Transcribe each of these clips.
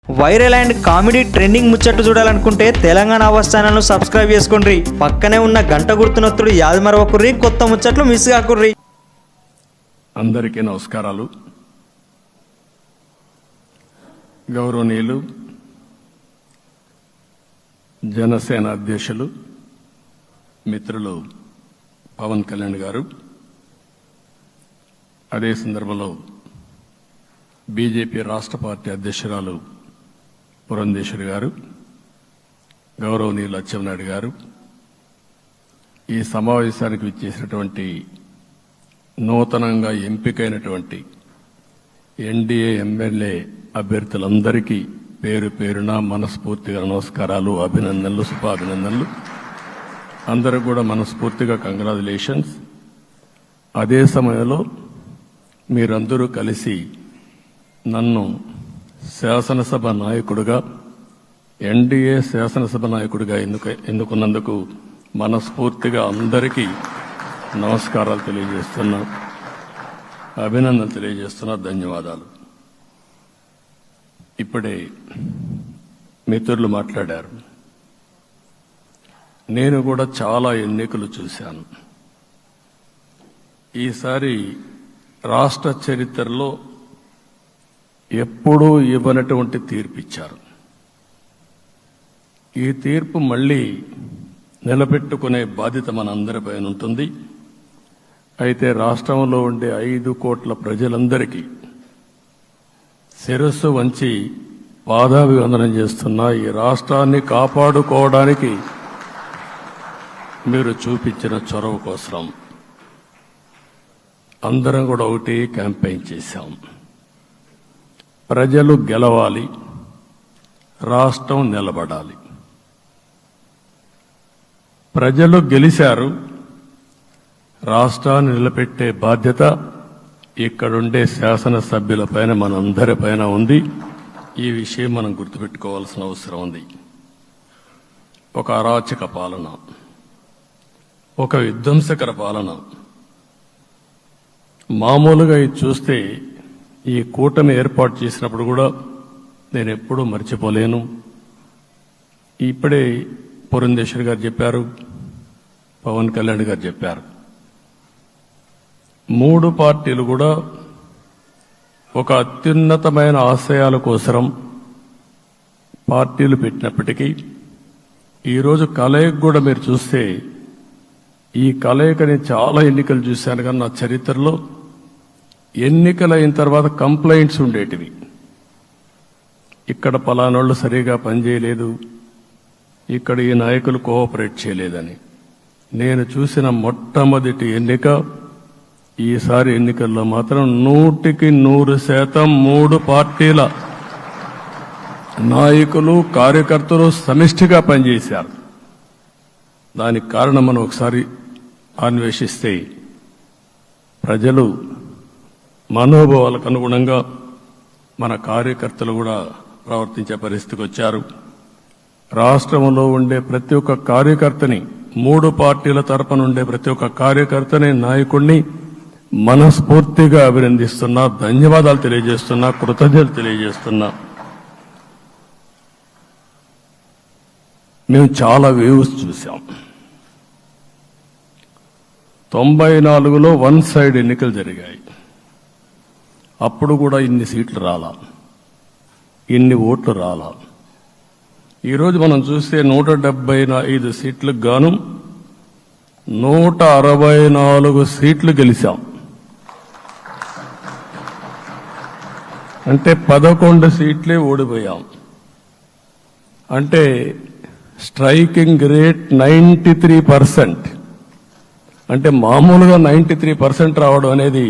Viral and comedy trending ముచ్చట్లు చూడాలనుకుంటే Telangana hours channel ను సబ్స్క్రైబ్ చేసుకోండి. పక్కనే ఉన్న గంట గుర్తునొత్తుడు యాది మరవకుర్రి, కొత్త ముచ్చట్లు మిస్ కాకుర్రి. అందరికీ నమస్కారాలు. గౌరవనీయులు జనసేన అధ్యక్షులు మిత్రులు పవన్ కళ్యాణ్ గారు, అదే సందర్భంలో బీజేపీ రాష్ట్ర పార్టీ అధ్యక్షురాలు పురంధేశ్వరి గారు, గౌరవనీయులు అచ్చెన్నాయుడు గారు, ఈ సమావేశానికి విచ్చేసినటువంటి నూతనంగా ఎంపికైనటువంటి ఎన్డీఏ ఎమ్మెల్యే అభ్యర్థులందరికీ పేరు పేరున మనస్ఫూర్తిగా నమస్కారాలు, అభినందనలు, శుభాభినందనలు. అందరూ కూడా మనస్ఫూర్తిగా కంగ్రాచులేషన్స్. అదే సమయంలో మీరందరూ కలిసి నన్ను శాసనసభ నాయకుడిగా, ఎన్డీఏ శాసనసభ నాయకుడిగా ఎన్నుకున్నందుకు మనస్ఫూర్తిగా అందరికీ నమస్కారాలు తెలియజేస్తున్నా, అభినందనలు తెలియజేస్తున్నా, ధన్యవాదాలు. ఇప్పుడే మిత్రులు మాట్లాడారు. నేను కూడా చాలా ఎన్నికలు చూశాను. ఈసారి రాష్ట్ర చరిత్రలో ఎప్పుడూ ఇవ్వనటువంటి తీర్పు ఇచ్చారు. ఈ తీర్పు మళ్లీ నిలబెట్టుకునే బాధ్యత మనందరిపైన ఉంటుంది. అయితే రాష్ట్రంలో ఉండే 5 కోట్ల ప్రజలందరికీ శిరస్సు వంచి పాదాభివందనం చేస్తున్నా. ఈ రాష్ట్రాన్ని కాపాడుకోవడానికి మీరు చూపించిన చొరవ కోసం అందరం కూడా ఒకటి క్యాంపెయిన్ చేశాం. ప్రజలు గెలవాలి, రాష్ట్రం నిలబడాలి. ప్రజలు గెలిచారు. రాష్ట్రాన్ని నిలబెట్టే బాధ్యత ఇక్కడుండే శాసనసభ్యులపైన, మనందరిపైన ఉంది. ఈ విషయం మనం గుర్తుపెట్టుకోవాల్సిన అవసరం ఉంది. ఒక అరాచక పాలన, ఒక విధ్వంసకర పాలన. మామూలుగా ఇది చూస్తే ఈ కూటమి ఏర్పాటు చేసినప్పుడు కూడా నేను ఎప్పుడూ మర్చిపోలేను. ఇప్పుడే పురంధేశ్వరి గారు చెప్పారు, పవన్ కళ్యాణ్ గారు చెప్పారు. 3 పార్టీలు కూడా ఒక అత్యున్నతమైన ఆశయాల కోసం పార్టీలు పెట్టినప్పటికీ ఈరోజు కలయిక కూడా మీరు చూస్తే, ఈ కలయికని చాలా ఎన్నికలు చూశాను కానీ నా చరిత్రలో ఎన్నికలైన తర్వాత కంప్లైంట్స్ ఉండేటివి. ఇక్కడ పలానోళ్ళు సరిగా పనిచేయలేదు, ఇక్కడ ఈ నాయకులు కోఆపరేట్ చేయలేదని. నేను చూసిన మొట్టమొదటి ఎన్నిక, ఈసారి ఎన్నికల్లో మాత్రం 100% 3 పార్టీల నాయకులు, కార్యకర్తలు సమిష్టిగా పనిచేశారు. దానికి కారణం మనం ఒకసారి అన్వేషిస్తే, ప్రజలు మనోభావాలకు అనుగుణంగా మన కార్యకర్తలు కూడా ప్రవర్తించే పరిస్థితికి వచ్చారు. రాష్ట్రంలో ఉండే ప్రతి ఒక్క కార్యకర్తని, 3 పార్టీల తరపున ఉండే ప్రతి ఒక్క కార్యకర్తని, నాయకుడిని మనస్ఫూర్తిగా అభినందిస్తున్నా, ధన్యవాదాలు తెలియజేస్తున్నా, కృతజ్ఞతలు తెలియజేస్తున్నా. మేము చాలా వేవ్స్ చూసాం. 94లో 1 సైడ్ ఎన్నికలు జరిగాయి. అప్పుడు కూడా ఇన్ని సీట్లు రాలా, ఇన్ని ఓట్లు రాలా. ఈరోజు మనం చూస్తే 175 సీట్లకు గాను 164 సీట్లు గెలిచాం. అంటే 11 సీట్లే ఓడిపోయాం. అంటే స్ట్రైకింగ్ రేట్ 93%. అంటే మామూలుగా 93% రావడం అనేది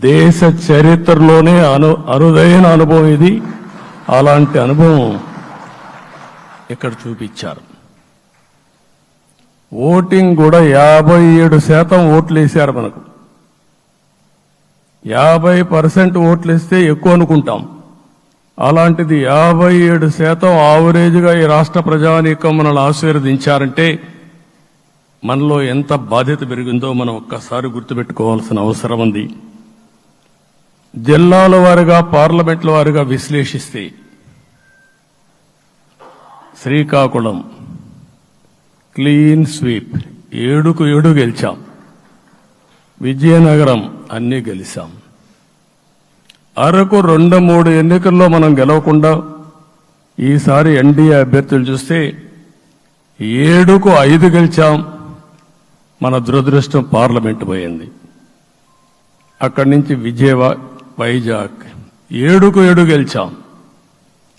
దేశ చరిత్రలోనే అరుదైన అనుభవం ఇది. అలాంటి అనుభవం ఇక్కడ చూపించారు. ఓటింగ్ కూడా 57% ఓట్లు వేశారు. మనకు 50% ఓట్లు వేస్తే ఎక్కువ అనుకుంటాం. అలాంటిది 57% ఆవరేజ్గా ఈ రాష్ట్ర ప్రజానీకం మనల్ని ఆశీర్వదించారంటే మనలో ఎంత బాధ్యత పెరిగిందో మనం ఒక్కసారి గుర్తుపెట్టుకోవాల్సిన అవసరం ఉంది. జిల్లాల వారీగా, పార్లమెంట్ల వారీగా విశ్లేషిస్తే శ్రీకాకుళం క్లీన్ స్వీప్ 7కు 7 గెలిచాం. విజయనగరం అన్నీ గెలిచాం. అరకు 2-3 ఎన్నికల్లో మనం గెలవకుండా ఈసారి ఎన్డీఏ అభ్యర్థులు చూస్తే 7కు 5 గెలిచాం. మన దురదృష్టం పార్లమెంట్ పోయింది. అక్కడి నుంచి వైజాగ్ 7కు 7 గెలిచాం.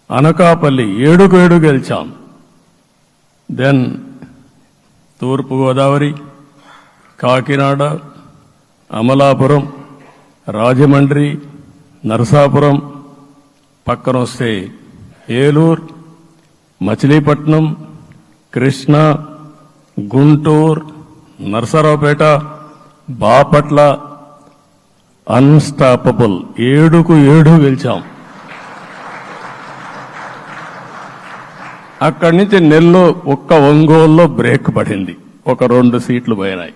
అనకాపల్లి 7కు 7 గెలిచాం. దెన్ తూర్పుగోదావరి, కాకినాడ, అమలాపురం, రాజమండ్రి, నరసాపురం, పక్కన వస్తే ఏలూరు, మచిలీపట్నం, కృష్ణా, గుంటూరు, నరసరావుపేట, బాపట్ల అన్స్టాపబుల్ 7కు 7 గెలిచాం. అక్కడి నుంచి ఒంగోలులో బ్రేక్ పడింది. ఒక 2 సీట్లు పోయినాయి.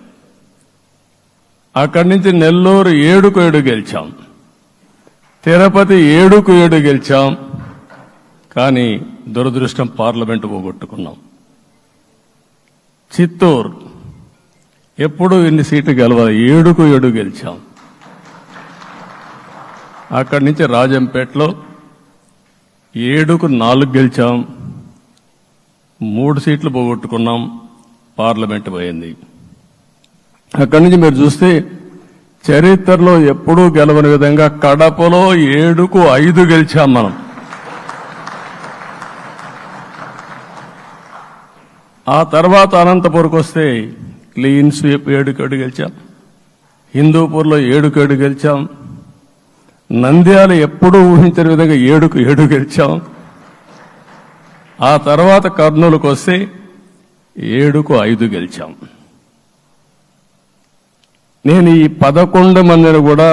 అక్కడి నుంచి నెల్లూరు 7కు 7 గెలిచాం. తిరుపతి 7కు 7 గెలిచాం. కానీ దురదృష్టం పార్లమెంటు పోగొట్టుకున్నాం. చిత్తూరు ఎప్పుడు ఇన్ని సీట్లు గెలవాలి, 7కు 7 గెలిచాం. అక్కడి నుంచి రాజంపేటలో 7కు 4 గెలిచాం. 3 సీట్లు పోగొట్టుకున్నాం. పార్లమెంట్ పోయింది. అక్కడి నుంచి మీరు చూస్తే చరిత్రలో ఎప్పుడూ గెలవని విధంగా కడపలో 7కు 5 గెలిచాం మనం. ఆ తర్వాత అనంతపురకు వస్తే క్లీన్ స్వీప్ 7కు 7 గెలిచాం. హిందూపూర్లో 7కు 7 గెలిచాం. నంద్యాల ఎప్పుడూ ఊహించని విధంగా 7కు 7 గెలిచాం. ఆ తర్వాత కర్నూలుకు వస్తే 7కు 5 గెలిచాం. నేను ఈ 11 మందిని కూడా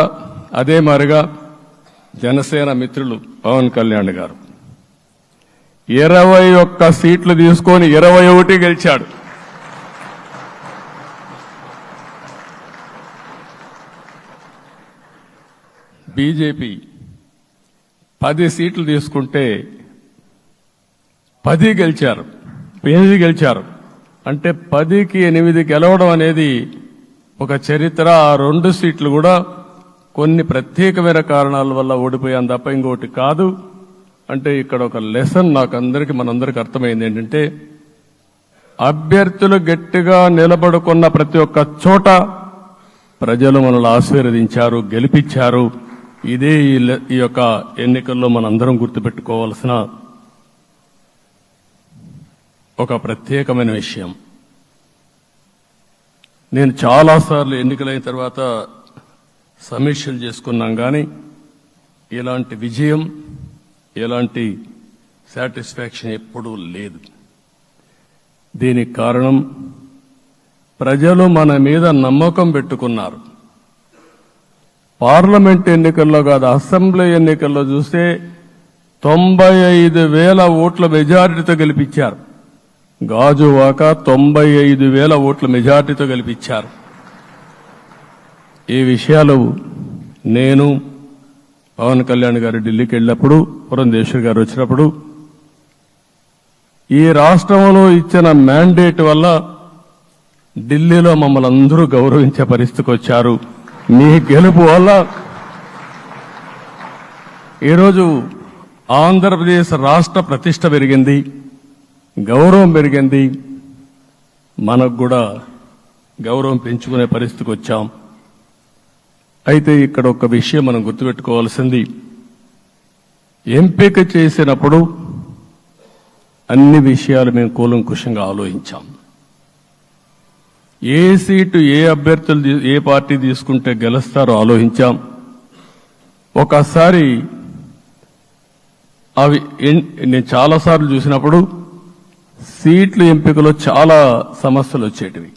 అదే మారిగా జనసేన మిత్రులు పవన్ కళ్యాణ్ గారు 21 సీట్లు తీసుకొని 21 గెలిచాడు. బీజేపీ 10 సీట్లు తీసుకుంటే 10 గెలిచారు. 8 గెలిచారు. అంటే 10కి 8 గెలవడం అనేది ఒక చరిత్ర. ఆ 2 సీట్లు కూడా కొన్ని ప్రత్యేకమైన కారణాల వల్ల ఓడిపోయాం తప్ప ఇంకోటి కాదు. అంటే ఇక్కడ ఒక లెసన్ మనందరికీ అర్థమైంది ఏంటంటే, అభ్యర్థులు గట్టిగా నిలబడుకున్న ప్రతి ఒక్క చోట ప్రజలు మనల్ని ఆశీర్వదించారు, గెలిపించారు. ఇదే ఈ యొక్క ఎన్నికల్లో మనందరం గుర్తుపెట్టుకోవాల్సిన ఒక ప్రత్యేకమైన విషయం. నేను చాలాసార్లు ఎన్నికలైన తర్వాత సమీక్షలు చేసుకున్నాం, కానీ ఇలాంటి విజయం, ఎలాంటి సాటిస్ఫాక్షన్ ఎప్పుడూ లేదు. దీనికి కారణం ప్రజలు మన మీద నమ్మకం పెట్టుకున్నారు. పార్లమెంట్ ఎన్నికల్లో కాదు, అసెంబ్లీ ఎన్నికల్లో చూస్తే 95,000 ఓట్ల మెజారిటీతో గెలిపించారు. గాజువాక 95,000 ఓట్ల మెజారిటీతో గెలిపించారు. ఈ విషయాలు నేను పవన్ కళ్యాణ్ గారు ఢిల్లీకి వెళ్ళినప్పుడు, పురంధేశ్వరి గారు వచ్చినప్పుడు, ఈ రాష్ట్రంలో ఇచ్చిన మ్యాండేట్ వల్ల ఢిల్లీలో మమ్మల్ని అందరూ గౌరవించే పరిస్థితికి వచ్చారు. మీ గెలుపు వల్ల ఈరోజు ఆంధ్రప్రదేశ్ రాష్ట్ర ప్రతిష్ట పెరిగింది, గౌరవం పెరిగింది. మనకు కూడా గౌరవం పెంచుకునే పరిస్థితికి వచ్చాం. అయితే ఇక్కడ ఒక విషయం మనం గుర్తుపెట్టుకోవాల్సింది, ఎంపిక చేసినప్పుడు అన్ని విషయాలు మేము కూలంకుషంగా ఆలోచించాం. ఏ సీటు ఏ అభ్యర్థులు ఏ పార్టీ తీసుకుంటే గెలుస్తారో ఆలోచించాం. ఒకసారి అవి నేను చాలాసార్లు చూసినప్పుడు సీట్ల ఎంపికలో చాలా సమస్యలు వచ్చేటివి.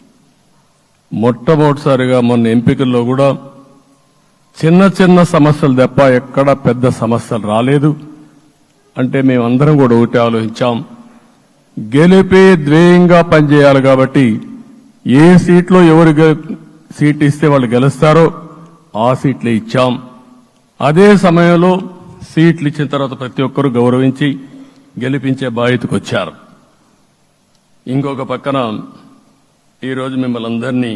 మొట్టమొదటిసారిగా మొన్న ఎంపికల్లో కూడా చిన్న చిన్న సమస్యలు తప్ప ఎక్కడ పెద్ద సమస్యలు రాలేదు. అంటే మేమందరం కూడా ఒకటి ఆలోచించాం, గెలిపే ధ్యేయంగా పనిచేయాలి. కాబట్టి ఏ సీట్లో ఎవరు సీట్ ఇస్తే వాళ్ళు గెలుస్తారో ఆ సీట్లే ఇచ్చాం. అదే సమయంలో సీట్లు ఇచ్చిన తర్వాత ప్రతి ఒక్కరూ గౌరవించి గెలిపించే బాధ్యతకు వచ్చారు. ఇంకొక పక్కన ఈరోజు మిమ్మల్ని అందరినీ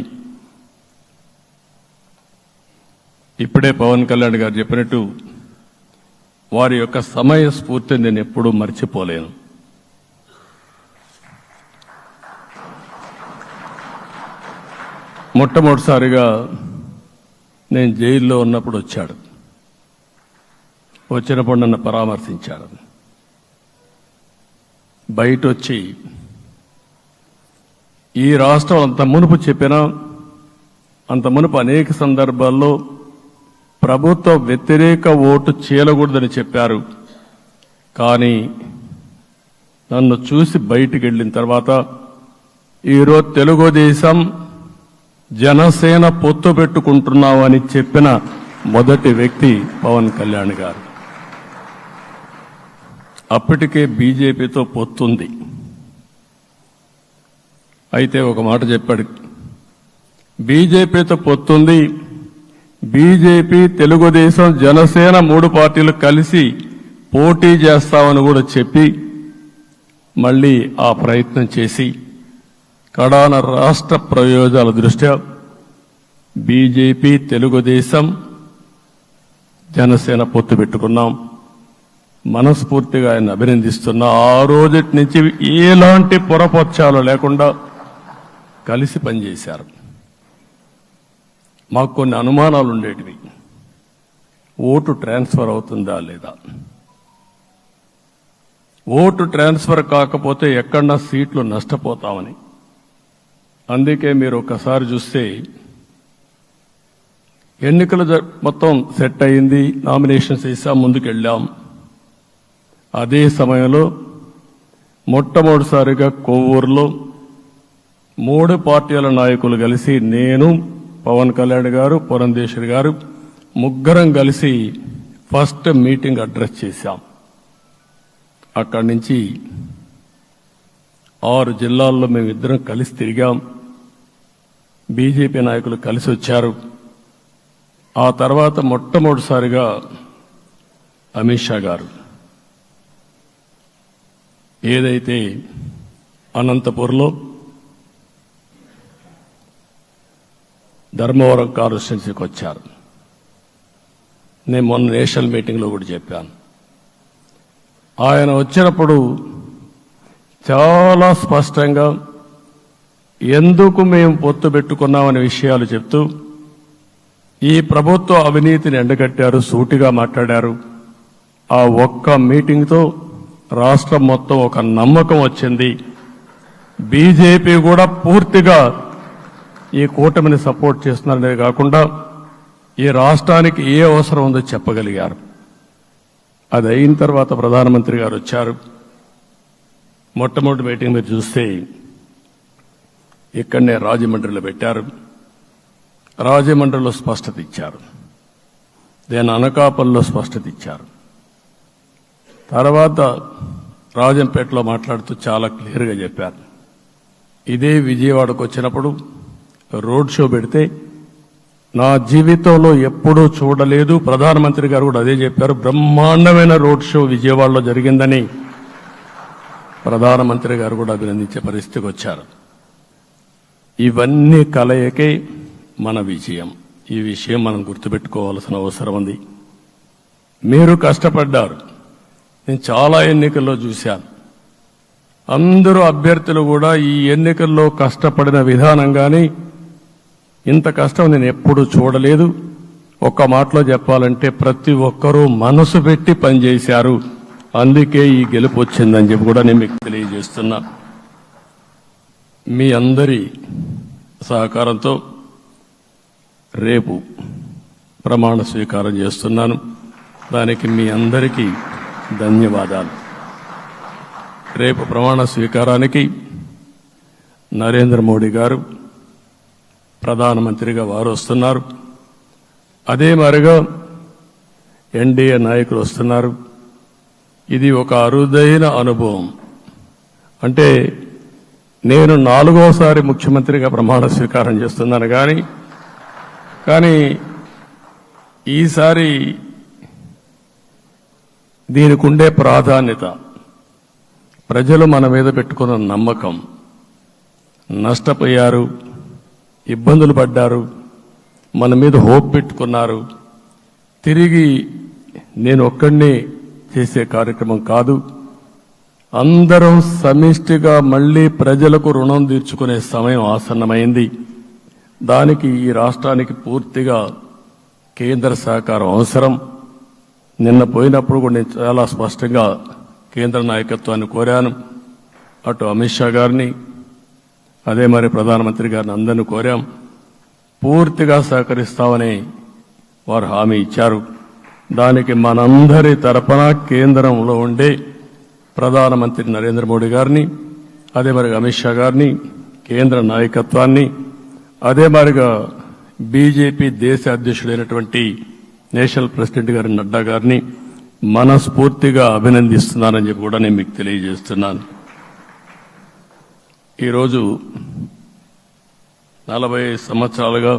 ఇప్పుడే పవన్ కళ్యాణ్ గారు చెప్పినట్టు వారి యొక్క సమయ స్ఫూర్తిని నేను ఎప్పుడూ మర్చిపోలేను. మొట్టమొదటిసారిగా నేను జైల్లో ఉన్నప్పుడు వచ్చాడు. వచ్చినప్పుడు నన్ను పరామర్శించాడు. బయట వచ్చి ఈ రాష్ట్రం అంత మునుపు చెప్పినా అంత మునుపు అనేక సందర్భాల్లో ప్రభుత్వ వ్యతిరేక ఓటు చేయకూడదని చెప్పారు. కానీ నన్ను చూసి బయటికి వెళ్ళిన తర్వాత ఈరోజు తెలుగుదేశం జనసేన పొత్తు పెట్టుకుంటున్నామని చెప్పిన మొదటి వ్యక్తి పవన్ కళ్యాణ్ గారు. అప్పటికే బీజేపీతో పొత్తుంది. అయితే ఒక మాట చెప్పాడు, బీజేపీతో పొత్తుంది, బీజేపీ తెలుగుదేశం జనసేన 3 పార్టీలు కలిసి పోటీ చేస్తామని కూడా చెప్పి మళ్ళీ ఆ ప్రయత్నం చేసి కడాన రాష్ట్ర ప్రయోజనాల దృష్ట్యా బీజేపీ తెలుగుదేశం జనసేన పొత్తు పెట్టుకున్నాం. మనస్ఫూర్తిగా ఆయన అభినందిస్తున్నా. ఆ రోజటి నుంచి ఎలాంటి పొరపక్షాలు లేకుండా కలిసి పనిచేశారు. మాకు కొన్ని అనుమానాలు ఉండేటివి. ఓటు ట్రాన్స్ఫర్ అవుతుందా లేదా, ఓటు ట్రాన్స్ఫర్ కాకపోతే ఎక్కడన్నా సీట్లు నష్టపోతామని. అందుకే మీరు ఒకసారి చూస్తే ఎన్నికలు మొత్తం సెట్ అయింది, నామినేషన్స్ వేసాం, ముందుకెళ్ళాం. అదే సమయంలో మొట్టమొదటిసారిగా కొవ్వూరులో 3 పార్టీల నాయకులు కలిసి, నేను, పవన్ కళ్యాణ్ గారు, పురంధేశ్వరి గారు ముగ్గురం కలిసి ఫస్ట్ మీటింగ్ అడ్రస్ చేశాం. అక్కడి నుంచి 6 జిల్లాల్లో మేమిద్దరం కలిసి తిరిగాం. బీజేపీ నాయకులు కలిసి వచ్చారు. ఆ తర్వాత మొట్టమొదటిసారిగా అమిత్ షా గారు ఏదైతే అనంతపూర్లో ధర్మవరం కాన్స్టిట్యున్సీకి వచ్చారు. నేను మొన్న నేషనల్ మీటింగ్లో కూడా చెప్పాను. ఆయన వచ్చినప్పుడు చాలా స్పష్టంగా ఎందుకు మేము పొత్తు పెట్టుకున్నామనే విషయాలు చెప్తూ ఈ ప్రభుత్వ అవినీతిని ఎండగట్టారు, సూటిగా మాట్లాడారు. ఆ ఒక్క మీటింగ్తో రాష్ట్రం మొత్తం ఒక నమ్మకం వచ్చింది. బీజేపీ కూడా పూర్తిగా ఈ కూటమిని సపోర్ట్ చేస్తున్నారనే కాకుండా ఈ రాష్ట్రానికి ఏ అవసరం ఉందో చెప్పగలిగారు. అది అయిన తర్వాత ప్రధానమంత్రి గారు వచ్చారు. మొట్టమొదటి మీటింగ్ మీరు చూస్తే ఇక్కడనే రాజమండ్రిలో పెట్టారు. రాజమండ్రిలో స్పష్టత ఇచ్చారు, దేని అనకాపల్లిలో స్పష్టత ఇచ్చారు. తర్వాత రాజంపేటలో మాట్లాడుతూ చాలా క్లియర్గా చెప్పారు. ఇదే విజయవాడకు వచ్చినప్పుడు రోడ్ షో పెడితే నా జీవితంలో ఎప్పుడూ చూడలేదు, ప్రధానమంత్రి గారు కూడా అదే చెప్పారు, బ్రహ్మాండమైన రోడ్ షో విజయవాడలో జరిగిందని ప్రధానమంత్రి గారు కూడా అభినందించే పరిస్థితికి వచ్చారు. ఇవన్నీ కలయికే మన విజయం. ఈ విషయం మనం గుర్తుపెట్టుకోవాల్సిన అవసరం ఉంది. మీరు కష్టపడ్డారు. నేను చాలా ఎన్నికల్లో చూశాను. అందరూ అభ్యర్థులు కూడా ఈ ఎన్నికల్లో కష్టపడిన విధానం కానీ ఇంత కష్టం నేను ఎప్పుడూ చూడలేదు. ఒక్క మాటలో చెప్పాలంటే ప్రతి ఒక్కరూ మనసు పెట్టి పనిచేశారు. అందుకే ఈ గెలుపు వచ్చిందని చెప్పి కూడా నేను మీకు తెలియజేస్తున్నా. మీ అందరి సహకారంతో రేపు ప్రమాణ స్వీకారం చేస్తున్నాను. దానికి మీ అందరికీ ధన్యవాదాలు. రేపు ప్రమాణ స్వీకారానికి నరేంద్ర మోడీ గారు ప్రధానమంత్రిగా వారు వస్తున్నారు. అదే మరిగా ఎన్డీఏ నాయకులు వస్తున్నారు. ఇది ఒక అరుదైన అనుభవం. అంటే నేను 4వసారి ముఖ్యమంత్రిగా ప్రమాణ స్వీకారం చేస్తున్నాను కానీ ఈసారి దీనికి ఉండే ప్రాధాన్యత, ప్రజలు మన మీద పెట్టుకున్న నమ్మకం, నష్టపోయారు, ఇబ్బందులు పడ్డారు, మన మీద హోప్ పెట్టుకున్నారు. తిరిగి నేను ఒక్కడినే చేసే కార్యక్రమం కాదు. అందరం సమిష్టిగా మళ్లీ ప్రజలకు రుణం తీర్చుకునే సమయం ఆసన్నమైంది. దానికి ఈ రాష్ట్రానికి పూర్తిగా కేంద్ర సహకారం అవసరం. నిన్న పోయినప్పుడు కూడా నేను చాలా స్పష్టంగా కేంద్ర నాయకత్వాన్ని కోరాను. అటు అమిత్ షా గారిని, అదే మరి ప్రధానమంత్రి గారిని అందరినీ కోరాం. పూర్తిగా సహకరిస్తామని వారు హామీ ఇచ్చారు. దానికి మనందరి తరపున కేంద్రంలో ఉండే ప్రధానమంత్రి నరేంద్ర మోడీ గారిని, అదే మరి అమిత్ షా గారిని, కేంద్ర నాయకత్వాన్ని, అదే మరిగా బీజేపీ దేశ అధ్యక్షుడైనటువంటి నేషనల్ ప్రెసిడెంట్ గారి నడ్డా గారిని మనస్ఫూర్తిగా అభినందిస్తున్నానని చెప్పి కూడా నేను మీకు తెలియజేస్తున్నాను. ఈరోజు 40 సంవత్సరాలుగా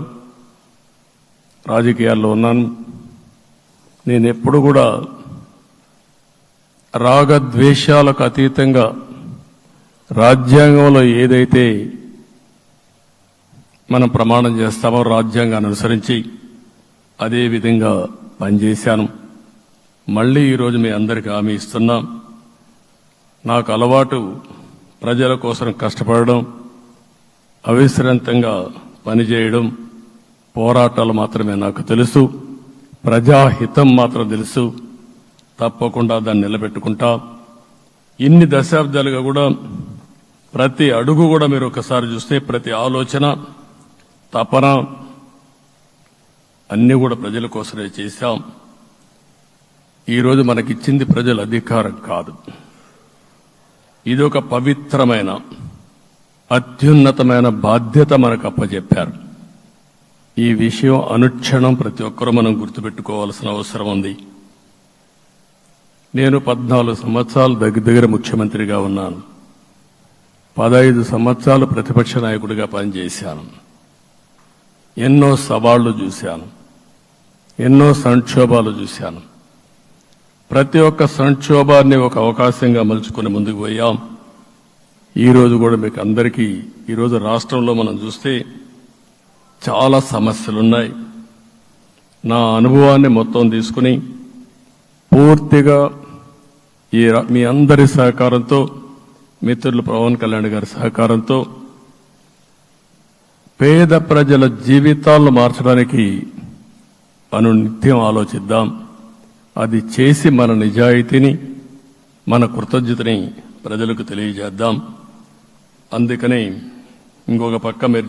రాజకీయాల్లో ఉన్నాను. నేను ఎప్పుడు కూడా రాగద్వేషాలకు అతీతంగా రాజ్యాంగంలో ఏదైతే మనం ప్రమాణం చేస్తామో రాజ్యాంగాన్ని అనుసరించి అదే విధంగా పనిచేశాను. మళ్లీ ఈరోజు మీ అందరికీ హామీ ఇస్తున్నాం. నాకు అలవాటు ప్రజల కోసం కష్టపడడం, అవిశ్రాంతంగా పనిచేయడం, పోరాటాలు మాత్రమే నాకు తెలుసు. ప్రజాహితం మాత్రం తెలుసు. తప్పకుండా దాన్ని నిలబెట్టుకుంటా. ఇన్ని దశాబ్దాలుగా కూడా ప్రతి అడుగు కూడా మీరు ఒకసారి చూస్తే ప్రతి ఆలోచన, తపన అన్నీ కూడా ప్రజల కోసమే చేశాం. ఈరోజు మనకిచ్చింది ప్రజల అధికారం కాదు. ఇది ఒక పవిత్రమైన అత్యున్నతమైన బాధ్యత మనకు అప్పచెప్పారు. ఈ విషయం అనుక్షణం ప్రతి ఒక్కరూ మనం గుర్తుపెట్టుకోవాల్సిన అవసరం ఉంది. నేను 14 సంవత్సరాలు దగ్గర ముఖ్యమంత్రిగా ఉన్నాను. 15 సంవత్సరాలు ప్రతిపక్ష నాయకుడిగా పనిచేశాను. ఎన్నో సవాళ్లు చూశాను, ఎన్నో సంక్షోభాలు చూశాను. ప్రతి ఒక్క సంక్షోభాన్ని ఒక అవకాశంగా మలుచుకుని ముందుకు పోయాం. ఈరోజు కూడా మీకు అందరికీ ఈరోజు రాష్ట్రంలో మనం చూస్తే చాలా సమస్యలున్నాయి. నా అనుభవాన్ని మొత్తం తీసుకుని పూర్తిగా మీ అందరి సహకారంతో, మిత్రులు పవన్ కళ్యాణ్ గారి సహకారంతో పేద ప్రజల జీవితాలను మార్చడానికి అనునిత్యం ఆలోచిద్దాం. అది చేసి మన నిజాయితీని, మన కృతజ్ఞతని ప్రజలకు తెలియజేద్దాం. అందుకని ఇంకొక పక్క మీరు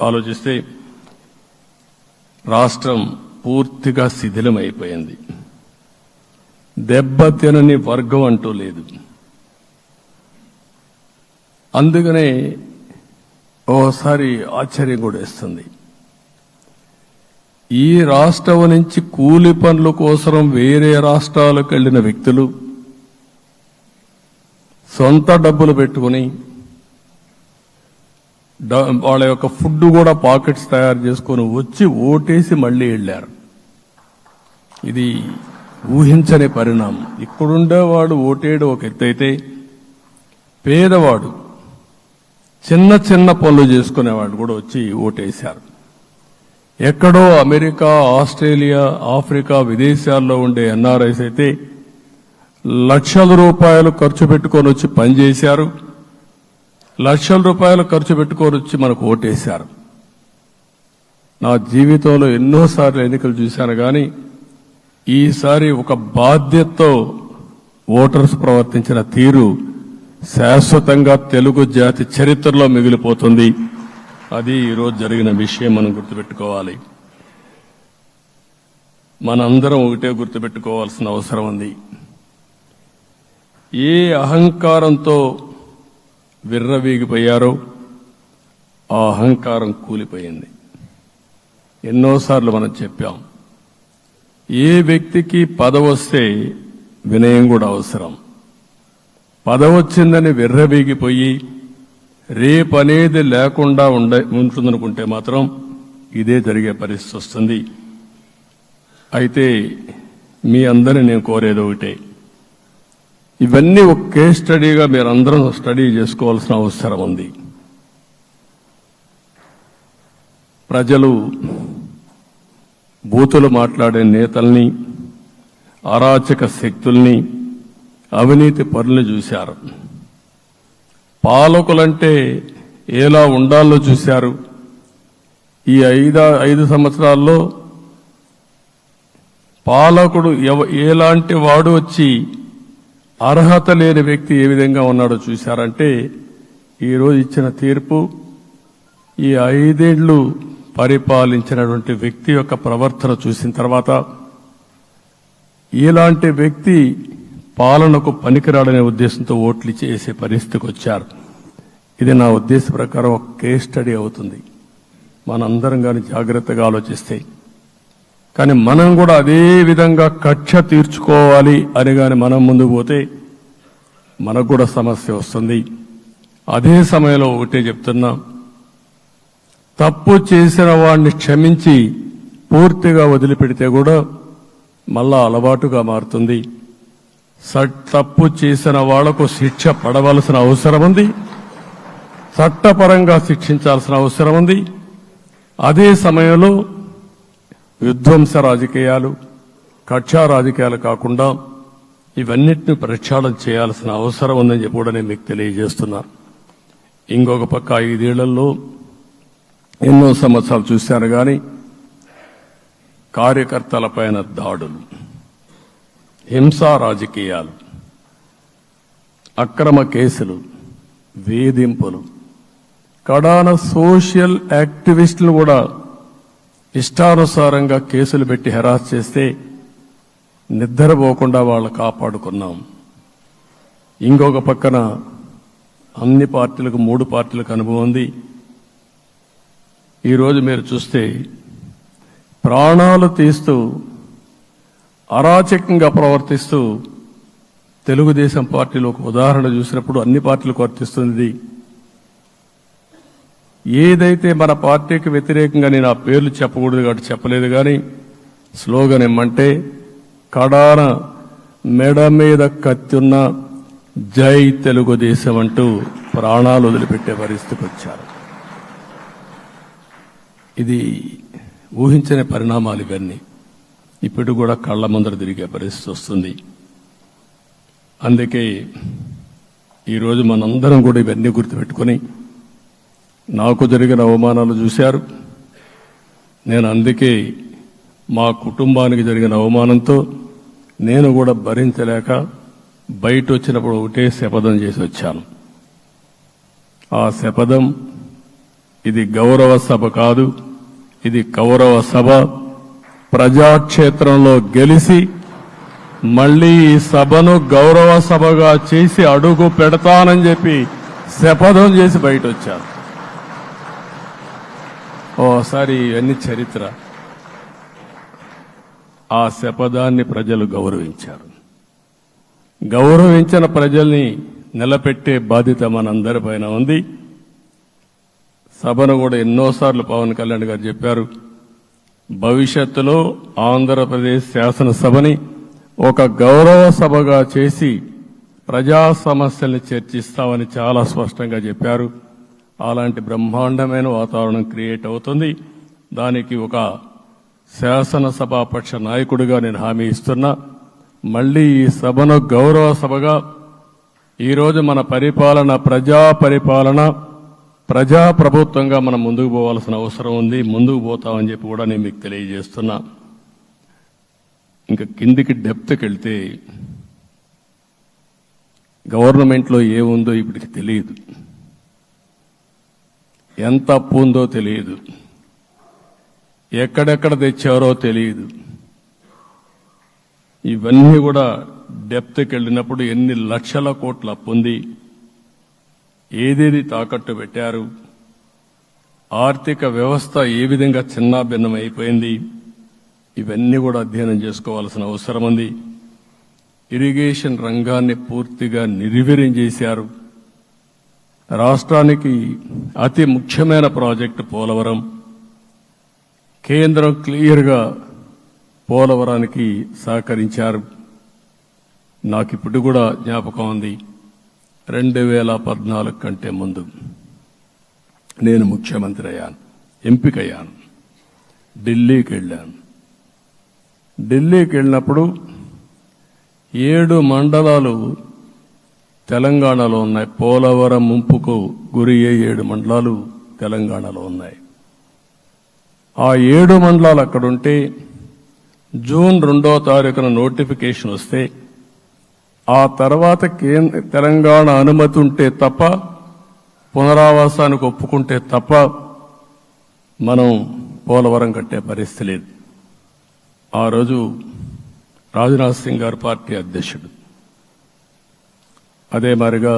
ఆలోచిస్తే రాష్ట్రం పూర్తిగా శిథిలమైపోయింది. దెబ్బతినని వర్గం అంటూ లేదు. అందుకనే ఓసారి ఆశ్చర్యం కూడా వేస్తుంది. ఈ రాష్ట్రం నుంచి కూలి పనుల కోసం వేరే రాష్ట్రాలకు వెళ్లిన వ్యక్తులు సొంత డబ్బులు పెట్టుకుని వాళ్ళ యొక్క ఫుడ్ కూడా పాకెట్స్ తయారు చేసుకుని వచ్చి ఓటేసి మళ్లీ వెళ్లారు. ఇది ఊహించని పరిణామం. ఇక్కడుండేవాడు ఓటేయడం ఒక ఎత్తైతే, పేదవాడు చిన్న చిన్న పనులు చేసుకునేవాడు కూడా వచ్చి ఓటేశారు. ఎక్కడో అమెరికా, ఆస్ట్రేలియా, ఆఫ్రికా విదేశాల్లో ఉండే ఎన్ఆర్ఐస్ అయితే లక్షల రూపాయలు ఖర్చు పెట్టుకొని వచ్చి పనిచేశారు. లక్షల రూపాయలు ఖర్చు పెట్టుకొని వచ్చి మనకు ఓటేశారు. నా జీవితంలో ఎన్నోసార్లు ఎన్నికలు చూశాను, కానీ ఈసారి ఒక బాధ్యతతో ఓటర్స్ ప్రవర్తించిన తీరు శాశ్వతంగా తెలుగు జాతి చరిత్రలో మిగిలిపోతుంది. అది ఈరోజు జరిగిన విషయం మనం గుర్తుపెట్టుకోవాలి. మనందరం ఒకటే గుర్తుపెట్టుకోవాల్సిన అవసరం ఉంది. ఏ అహంకారంతో విర్రవీగిపోయారో ఆ అహంకారం కూలిపోయింది. ఎన్నోసార్లు మనం చెప్పాం, ఏ వ్యక్తికి పదవొస్తే వినయం కూడా అవసరం. పదవొచ్చిందని విర్రవీగిపోయి రేపనేది లేకుండా ఉంటుందనుకుంటే మాత్రం ఇదే జరిగే పరిస్థితి వస్తుంది. అయితే మీ అందరిని నేను కోరేది ఒకటే, ఇవన్నీ ఒక కేస్ స్టడీగా మీరందరం స్టడీ చేసుకోవాల్సిన అవసరం ఉంది. ప్రజలు బూతులు మాట్లాడే నేతల్ని, అరాచక శక్తుల్ని, అవినీతి పరుల్ని చూశారు. పాలకులంటే ఎలా ఉండాలో చూశారు. ఈ 5 సంవత్సరాల్లో పాలకుడు ఎలాంటి వాడు వచ్చి అర్హత లేని వ్యక్తి ఏ విధంగా ఉన్నాడో చూశారంటే, ఈరోజు ఇచ్చిన తీర్పు ఈ 5 ఏళ్లు పరిపాలించినటువంటి వ్యక్తి యొక్క ప్రవర్తన చూసిన తర్వాత ఇలాంటి వ్యక్తి పాలనకు పనికిరాడనే ఉద్దేశంతో ఓట్లు చేసే పరిస్థితికి వచ్చారు. ఇది నా ఉద్దేశ ప్రకారం ఒక కేస్ స్టడీ అవుతుంది, మనందరం కానీ జాగ్రత్తగా ఆలోచిస్తే. కానీ మనం కూడా అదే విధంగా కక్ష తీర్చుకోవాలి అని కానీ మనం ముందుకు పోతే మనకు కూడా సమస్య వస్తుంది. అదే సమయంలో ఒకటే చెప్తున్నా, తప్పు చేసిన వాడిని క్షమించి పూర్తిగా వదిలిపెడితే కూడా మళ్ళా అలవాటుగా మారుతుంది. తప్పు చేసిన వాళ్లకు శిక్ష పడవలసిన అవసరం ఉంది, చట్టపరంగా శిక్షించాల్సిన అవసరం ఉంది. అదే సమయంలో విధ్వంస రాజకీయాలు, కక్షా రాజకీయాలు కాకుండా ఇవన్నిటిని ప్రక్షాళన చేయాల్సిన అవసరం ఉందని చెప్పి కూడా నేను మీకు తెలియజేస్తున్నా. ఇంకొక పక్క 5 ఏళ్లలో ఎన్నో సంవత్సరాలు చూశాను కానీ కార్యకర్తలపైన దాడులు, హింసా రాజకీయాలు, అక్రమ కేసులు, వేధింపులు, కడాన సోషల్ యాక్టివిస్టులు కూడా ఇష్టానుసారంగా కేసులు పెట్టి హెరాస్ చేస్తే నిద్రపోకుండా వాళ్ళు కాపాడుకున్నాం. ఇంకొక పక్కన అన్ని పార్టీలకు 3 పార్టీలకు అనుభవం ఉంది. ఈరోజు మీరు చూస్తే ప్రాణాలు తీస్తూ అరాచకంగా ప్రవర్తిస్తూ తెలుగుదేశం పార్టీలో ఒక ఉదాహరణ చూసినప్పుడు అన్ని పార్టీలకు వర్తిస్తుంది. ఏదైతే మన పార్టీకి వ్యతిరేకంగా నేను ఆ పేర్లు చెప్పకూడదు కాబట్టి చెప్పలేదు, కానీ స్లోగన్ ఏమంటే కడాన మెడ మీద కత్తున్న జై తెలుగుదేశం అంటూ ప్రాణాలు వదిలిపెట్టే పరిస్థితికి వచ్చారు. ఇది ఊహించని పరిణామాలు ఇవన్నీ. ఇప్పుడు కూడా కళ్ల ముందర తిరిగే పరిస్థితి వస్తుంది. అందుకే ఈరోజు మనందరం కూడా ఇవన్నీ గుర్తుపెట్టుకుని, నాకు జరిగిన అవమానాలు చూశారు. నేను అందుకే మా కుటుంబానికి జరిగిన అవమానంతో నేను కూడా భరించలేక బయట వచ్చినప్పుడు ఒకటే శపథం చేసి వచ్చాను. ఆ శపథం, ఇది గౌరవ సభ కాదు, ఇది కౌరవ సభ. ప్రజాక్షేత్రంలో గెలిచి మళ్లీ ఈ సభను గౌరవ సభగా చేసి అడుగు పెడతానని చెప్పి శపథం చేసి బయట వచ్చాను. ఓసారి ఇవన్నీ చరిత్ర. ఆ శపథాన్ని ప్రజలు గౌరవించారు. గౌరవించిన ప్రజల్ని నిలబెట్టే బాధ్యత మనందరిపైన ఉంది. సభను కూడా ఎన్నోసార్లు పవన్ కళ్యాణ్ గారు చెప్పారు, భవిష్యత్తులో ఆంధ్రప్రదేశ్ శాసనసభని ఒక గౌరవ సభగా చేసి ప్రజా సమస్యల్ని చర్చిస్తామని చాలా స్పష్టంగా చెప్పారు. అలాంటి బ్రహ్మాండమైన వాతావరణం క్రియేట్ అవుతుంది. దానికి ఒక శాసనసభాపక్ష నాయకుడిగా నేను హామీ ఇస్తున్నా. మళ్లీ ఈ సభను గౌరవ సభగా, ఈరోజు మన పరిపాలన ప్రజా పరిపాలన, ప్రజా ప్రభుత్వంగా మనం ముందుకు పోవాల్సిన అవసరం ఉంది. ముందుకు పోతామని చెప్పి కూడా నేను మీకు తెలియజేస్తున్నా. ఇంకా కిందికి డెప్త్కి వెళ్తే గవర్నమెంట్లో ఏముందో ఇప్పటికి తెలియదు, ఎంత అప్పు ఉందో తెలియదు, ఎక్కడెక్కడ తెచ్చారో తెలియదు. ఇవన్నీ కూడా డెప్త్కి వెళ్ళినప్పుడు ఎన్ని లక్షల కోట్ల అప్పు ఉంది, ఏదేది తాకట్టు పెట్టారు, ఆర్థిక వ్యవస్థ ఏ విధంగా చిన్నాభిన్నం అయిపోయింది, ఇవన్నీ కూడా అధ్యయనం చేసుకోవాల్సిన అవసరం ఉంది. ఇరిగేషన్ రంగాన్ని పూర్తిగా నిర్వీర్యం చేశారు. రాష్ట్రానికి అతి ముఖ్యమైన ప్రాజెక్టు పోలవరం. కేంద్రం క్లియర్గా పోలవరానికి సహకరించారు. నాకిప్పుడు కూడా జ్ఞాపకం ఉంది, 2014 కంటే ముందు నేను ముఖ్యమంత్రి అయ్యాను, ఎంపికయ్యాను. ఢిల్లీకి వెళ్ళాను. ఢిల్లీకి వెళ్ళినప్పుడు 7 మండలాలు తెలంగాణలో ఉన్నాయి. పోలవరం ముంపుకు గురి అయ్యే 7 మండలాలు తెలంగాణలో ఉన్నాయి. ఆ 7 మండలాలు అక్కడుంటే జూన్ 2వ తారీఖున నోటిఫికేషన్ వస్తే ఆ తర్వాత తెలంగాణ అనుమతి ఉంటే తప్ప, పునరావాసానికి ఒప్పుకుంటే తప్ప మనం పోలవరం కట్టే పరిస్థితి లేదు. ఆ రోజు రాజ్నాథ్ సింగ్ గారు పార్టీ అధ్యక్షుడు. అదే మాదిరిగా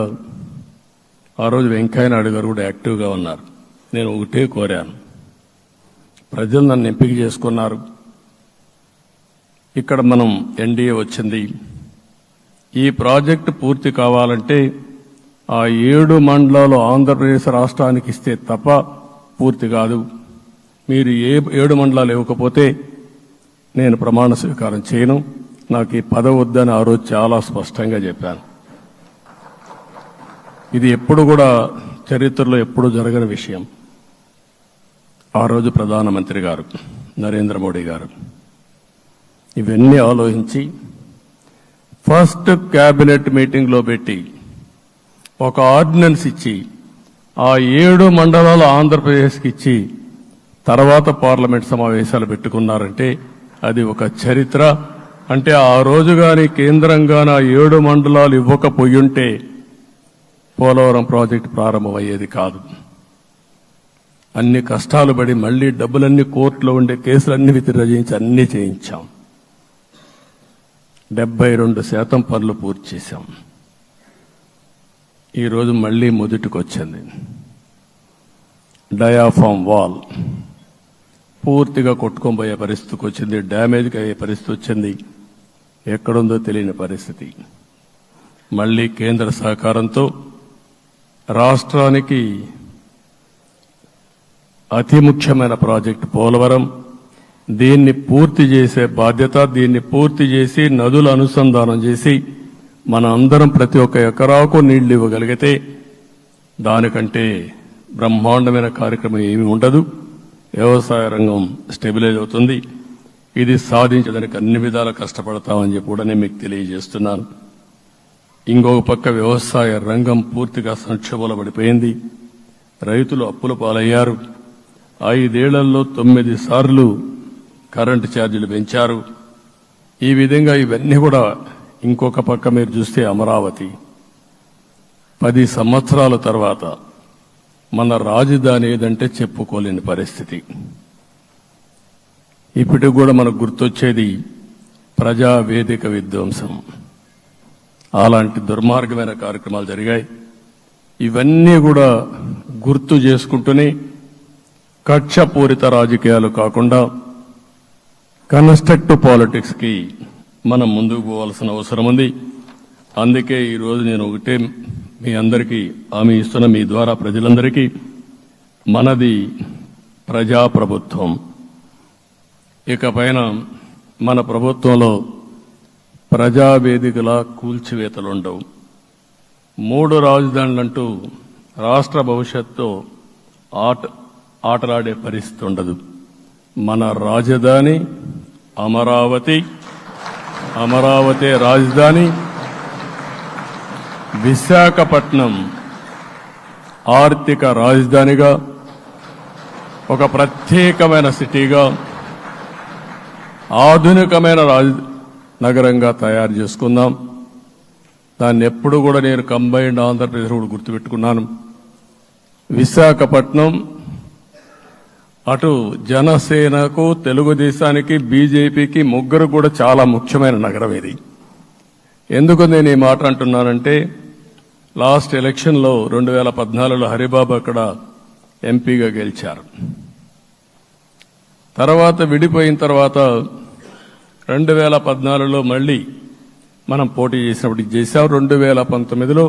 ఆ రోజు వెంకయ్యనాయుడు గారు కూడా యాక్టివ్గా ఉన్నారు. నేను ఒకటే కోరాను, ప్రజలు నన్ను ఎంపిక చేసుకున్నారు, ఇక్కడ మనం ఎన్డీఏ వచ్చింది, ఈ ప్రాజెక్టు పూర్తి కావాలంటే ఆ 7 మండలాలు ఆంధ్రప్రదేశ్ రాష్ట్రానికి ఇస్తే తప్ప పూర్తి కాదు. మీరు 7 మండలాలు ఇవ్వకపోతే నేను ప్రమాణ స్వీకారం చేయను, నాకు ఈ పదవి వద్దని ఆ రోజు చాలా స్పష్టంగా చెప్పాను. ఇది ఎప్పుడు కూడా చరిత్రలో ఎప్పుడు జరగని విషయం. ఆ రోజు ప్రధానమంత్రి గారు నరేంద్ర మోడీ గారు ఇవన్నీ ఆలోచించి ఫస్ట్ క్యాబినెట్ మీటింగ్లో పెట్టి ఒక ఆర్డినెన్స్ ఇచ్చి ఆ 7 మండలాలు ఆంధ్రప్రదేశ్కి ఇచ్చి తర్వాత పార్లమెంట్ సమావేశాలు పెట్టుకున్నారంటే అది ఒక చరిత్ర. అంటే ఆ రోజు గాని కేంద్రంగాన 7 మండలాలు ఇవ్వకపోయుంటే పోలవరం ప్రాజెక్టు ప్రారంభమయ్యేది కాదు. అన్ని కష్టాలు పడి మళ్లీ డబ్బులన్నీ కోర్టులో ఉండే కేసులన్నీ విత్డ్రా చేయించి అన్నీ చేయించాం. 72% పనులు పూర్తి చేశాం. ఈరోజు మళ్లీ మొదటికి వచ్చింది. డయాఫామ్ వాల్ పూర్తిగా కొట్టుకొని పరిస్థితికి వచ్చింది, డ్యామేజ్కి అయ్యే పరిస్థితి వచ్చింది, ఎక్కడుందో తెలియని పరిస్థితి. మళ్లీ కేంద్ర సహకారంతో రాష్ట్రానికి అతి ముఖ్యమైన ప్రాజెక్టు పోలవరం, దీన్ని పూర్తి చేసే బాధ్యత, దీన్ని పూర్తి చేసి నదుల అనుసంధానం చేసి మన అందరం ప్రతి ఒక్క ఎకరాకు నీళ్లు ఇవ్వగలిగితే దానికంటే బ్రహ్మాండమైన కార్యక్రమం ఏమీ ఉండదు. వ్యవసాయ రంగం స్టెబిలైజ్ అవుతుంది. ఇది సాధించడానికి అన్ని విధాలా కష్టపడతామని చెప్పి కూడా నేను మీకు తెలియజేస్తున్నాను. ఇంకొక పక్క వ్యవసాయ రంగం పూర్తిగా సంక్షోభంలో పడిపోయింది. రైతులు అప్పుల పాలయ్యారు. 5 ఏళ్లలో 9 సార్లు కరెంటు ఛార్జీలు పెంచారు. ఈ విధంగా ఇవన్నీ కూడా ఇంకొక పక్క మీరు చూస్తే అమరావతి 10 సంవత్సరాల తర్వాత మన రాజధాని ఏదంటే చెప్పుకోలేని పరిస్థితి. ఇప్పటికి కూడా మనకు గుర్తొచ్చేది ప్రజావేదిక విధ్వంసం. అలాంటి దుర్మార్గమైన కార్యక్రమాలు జరిగాయి. ఇవన్నీ కూడా గుర్తు చేసుకుంటూనే కక్షపూరిత రాజకీయాలు కాకుండా కన్స్ట్రక్టివ్ పాలిటిక్స్ కి మనం ముందుకు పోవాల్సిన అవసరం ఉంది. అందుకే ఈరోజు నేను ఒకటే మీ అందరికీ హామీ ఇస్తున్న, మీ ద్వారా ప్రజలందరికీ, మనది ప్రజాప్రభుత్వం. ఇకపైన మన ప్రభుత్వంలో ప్రజావేదికల కూల్చివేతలుండవు. 3 రాజధానులంటూ రాష్ట్ర భవిష్యత్తు ఆటలాడే పరిస్థితి ఉండదు. మన రాజధాని అమరావతి, అమరావతి రాజధాని. విశాఖపట్నం ఆర్థిక రాజధానిగా, ఒక ప్రత్యేకమైన సిటీగా, ఆధునికమైన నగరంగా తయారు చేసుకుందాం. దాన్ని ఎప్పుడు కూడా నేను కంబైన్డ్ ఆంధ్రప్రదేశ్ కూడా గుర్తుపెట్టుకున్నాను. విశాఖపట్నం అటు జనసేనకు, తెలుగుదేశానికి, బీజేపీకి ముగ్గురు కూడా చాలా ముఖ్యమైన నగరం ఇది. ఎందుకు నేను ఈ మాట అంటున్నానంటే, లాస్ట్ ఎలక్షన్లో 2014లో హరిబాబు అక్కడ ఎంపీగా గెలిచారు. తర్వాత విడిపోయిన తర్వాత 2014లో మళ్లీ మనం పోటీ చేసినప్పుడు చేశాం. 2019లో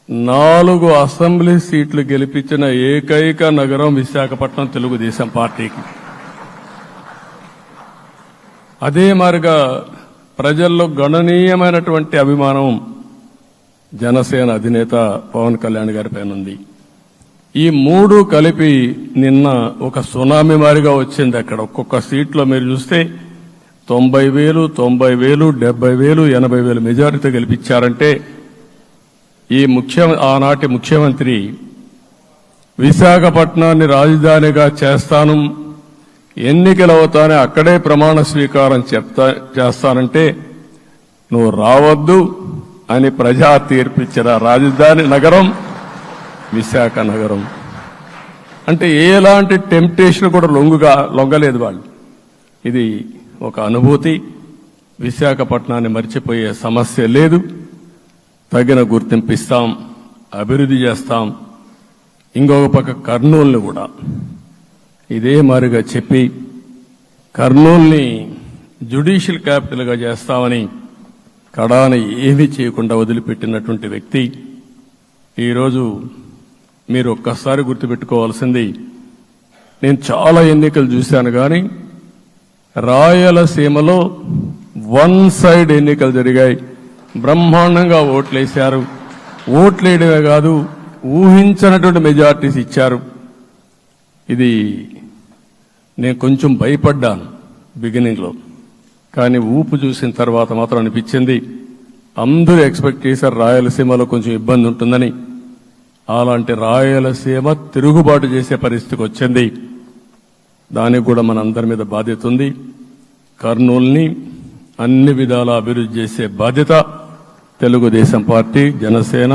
4 అసెంబ్లీ సీట్లు గెలిపించిన ఏకైక నగరం విశాఖపట్నం తెలుగుదేశం పార్టీకి. అదే మాదిరిగా ప్రజల్లో గణనీయమైనటువంటి అభిమానం జనసేన అధినేత పవన్ కళ్యాణ్ గారి పైన ఉంది. ఈ మూడు కలిపి నిన్న ఒక సునామీ మారిగా వచ్చింది. అక్కడ ఒక్కొక్క సీట్లో మీరు చూస్తే 90,000, 90,000, 70,000, 80,000 మెజారిటీ గెలిపించారంటే ఆనాటి ముఖ్యమంత్రి విశాఖపట్నాన్ని రాజధానిగా చేస్తాను, ఎన్నికలు అవుతానే అక్కడే ప్రమాణ స్వీకారం చేస్తానంటే నువ్వు రావద్దు అని ప్రజా తీర్పిచ్చిన రాజధాని నగరం విశాఖ నగరం. అంటే ఎలాంటి టెంప్టేషన్ కూడా లొంగలేదు వాళ్ళు. ఇది ఒక అనుభూతి. విశాఖపట్నాన్ని మర్చిపోయే సమస్య లేదు. తగిన గుర్తింపు ఇస్తాం, అభివృద్ధి చేస్తాం. ఇంకొక పక్క కర్నూలుని కూడా ఇదే మారిగా చెప్పి కర్నూలుని జ్యుడిషియల్ క్యాపిటల్గా చేస్తామని కడాన ఏమీ చేయకుండా వదిలిపెట్టినటువంటి వ్యక్తి. ఈరోజు మీరు ఒక్కసారి గుర్తుపెట్టుకోవాల్సింది, నేను చాలా ఎన్నికలు చూశాను కానీ రాయలసీమలో వన్ సైడ్ ఎన్నికలు జరిగాయి. బ్రహ్మాండంగా ఓట్లేశారు. ఓట్లేయడమే కాదు, ఊహించనటువంటి మెజార్టీస్ ఇచ్చారు. ఇది నేను కొంచెం భయపడ్డాను బిగినింగ్లో, కానీ ఊపు చూసిన తర్వాత మాత్రం అనిపించింది అందరూ ఎక్స్పెక్ట్ చేశారు రాయలసీమలో కొంచెం ఇబ్బంది ఉంటుందని. అలాంటి రాయలసీమ తిరుగుబాటు చేసే పరిస్థితికి వచ్చింది. దానికి కూడా మన అందరి మీద బాధ్యత ఉంది. కర్నూలుని అన్ని విధాలా అభివృద్ధి చేసే బాధ్యత Telugu Desam party, Janasena,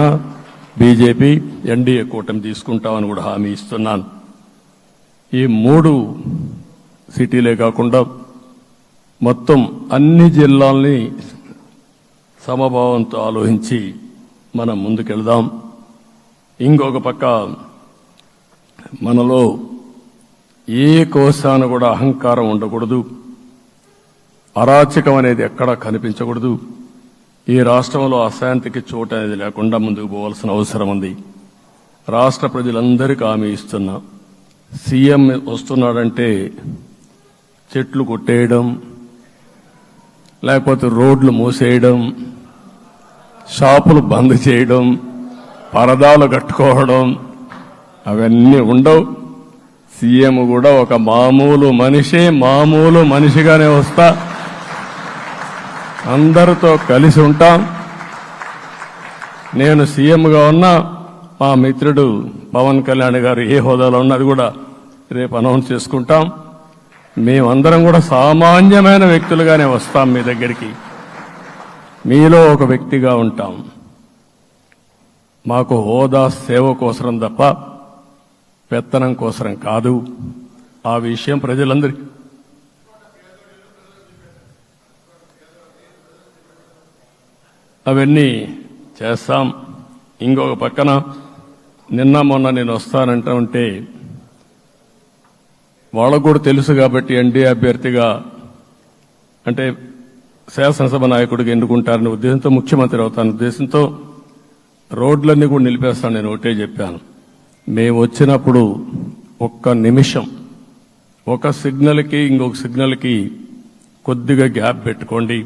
BJP, NDA కూటమి తీసుకుంటామని కూడా హామీ ఇస్తున్నాను. ఈ 3 సిటీలే కాకుండా మొత్తం అన్ని జిల్లాల్ని సమభావంతో ఆలోచించి మనం ముందుకెళ్దాం. ఇంకొక పక్క మనలో ఏ కోశాన కూడా అహంకారం ఉండకూడదు, అరాచకం అనేది ఎక్కడా కనిపించకూడదు. ఈ రాష్ట్రంలో అశాంతికి చోటు అనేది లేకుండా ముందుకు పోవాల్సిన అవసరం ఉంది. రాష్ట్ర ప్రజలందరికీ హామీ ఇస్తున్నా, సీఎం వస్తున్నాడంటే చెట్లు కొట్టేయడం, లేకపోతే రోడ్లు మూసేయడం, షాపులు బంద్ చేయడం, పరదాలు కట్టుకోవడం అవన్నీ ఉండవు. సీఎం కూడా ఒక మామూలు మనిషిగానే వస్తా, అందరితో కలిసి ఉంటాం. నేను సీఎంగా ఉన్నా, మా మిత్రుడు పవన్ కళ్యాణ్ గారు ఏ హోదాలో ఉన్నది కూడా రేపు అనౌన్స్ చేసుకుంటాం. మేమందరం కూడా సామాన్యమైన వ్యక్తులుగానే వస్తాం మీ దగ్గరికి, మీలో ఒక వ్యక్తిగా ఉంటాం. మాకు హోదా సేవ కోసరం తప్ప పెత్తనం కోసరం కాదు. ఆ విషయం ప్రజలందరికీ అవన్నీ చేస్తాం. ఇంకొక పక్కన నిన్న మొన్న నేను వస్తానంటా ఉంటే వాళ్ళకు కూడా తెలుసు కాబట్టి ఎన్డీఏ అభ్యర్థిగా అంటే శాసనసభ నాయకుడిగా ఎన్నుకుంటారనే ఉద్దేశంతో, ముఖ్యమంత్రి అవుతాను ఉద్దేశంతో రోడ్లన్నీ కూడా నిలిపేస్తాను. నేను ఒకటే చెప్పాను, మేము వచ్చినప్పుడు ఒక్క నిమిషం ఒక సిగ్నల్కి ఇంకొక సిగ్నల్కి కొద్దిగా గ్యాప్ పెట్టుకోండి.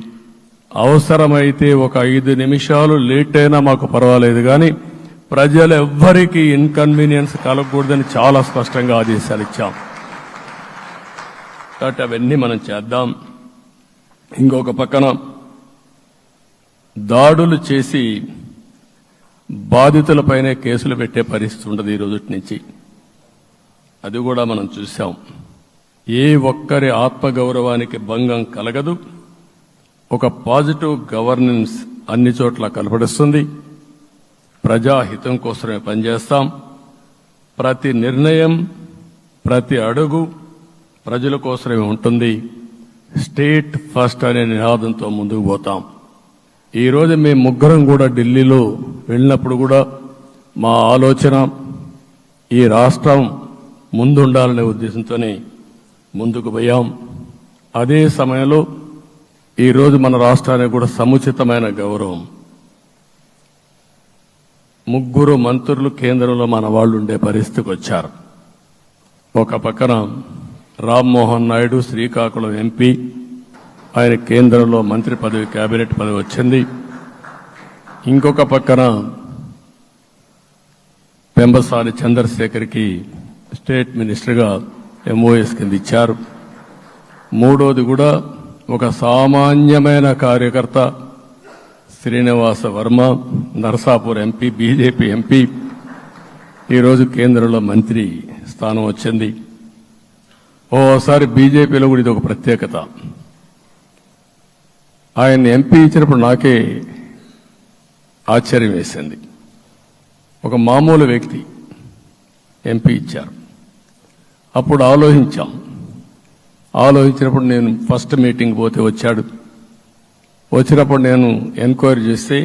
అవసరమైతే ఒక 5 నిమిషాలు లేట్ అయినా మాకు పర్వాలేదు, కానీ ప్రజలు ఎవ్వరికీ ఇన్కన్వీనియన్స్ కలగకూడదని చాలా స్పష్టంగా ఆదేశాలు ఇచ్చాం. కాబట్టి అవన్నీ మనం చేద్దాం. ఇంకొక పక్కన దాడులు చేసి బాధితులపైనే కేసులు పెట్టే పరిస్థితి ఉండదు ఈ రోజు నుంచి. అది కూడా మనం చూశాం. ఏ ఒక్కరి ఆత్మగౌరవానికి భంగం కలగదు. ఒక పాజిటివ్ గవర్నెన్స్ అన్ని చోట్ల కనపడుస్తుంది. ప్రజాహితం కోసమే పనిచేస్తాం. ప్రతి నిర్ణయం, ప్రతి అడుగు ప్రజల కోసమే ఉంటుంది. స్టేట్ ఫస్ట్ అనే నినాదంతో ముందుకు పోతాం. ఈరోజు మేము ముగ్గురం కూడా ఢిల్లీలో వెళ్ళినప్పుడు కూడా మా ఆలోచన ఈ రాష్ట్రం ముందుండాలనే ఉద్దేశంతోనే ముందుకు పోయాం. అదే సమయంలో ఈరోజు మన రాష్ట్రానికి కూడా సముచితమైన గౌరవం. 3 మంత్రులు కేంద్రంలో మన వాళ్ళు ఉండే పరిస్థితికి వచ్చారు. ఒక పక్కన రామ్మోహన్ నాయుడు శ్రీకాకుళం ఎంపీ, ఆయన కేంద్రంలో మంత్రి పదవి, కేబినెట్ పదవి వచ్చింది. ఇంకొక పక్కన పెంబసాని చంద్రశేఖర్కి స్టేట్ మినిస్టర్గా ఎంఓఎస్ కింద ఇచ్చారు. మూడోది కూడా ఒక సామాన్యమైన కార్యకర్త Srinivasa Varma, Narasapur MP, BJP MP, ఈరోజు కేంద్రంలో మంత్రి స్థానం వచ్చింది. ఓసారి బీజేపీలో కూడా ఇది ఒక ప్రత్యేకత. ఆయన ఎంపీ ఇచ్చినప్పుడు నాకే ఆశ్చర్యం వేసింది. ఒక మామూలు వ్యక్తి ఎంపీ ఇచ్చారు. అప్పుడు ఆలోచించినప్పుడు నేను ఫస్ట్ మీటింగ్ పోతే వచ్చాడు. వచ్చినప్పుడు నేను ఎంక్వైరీ చేస్తే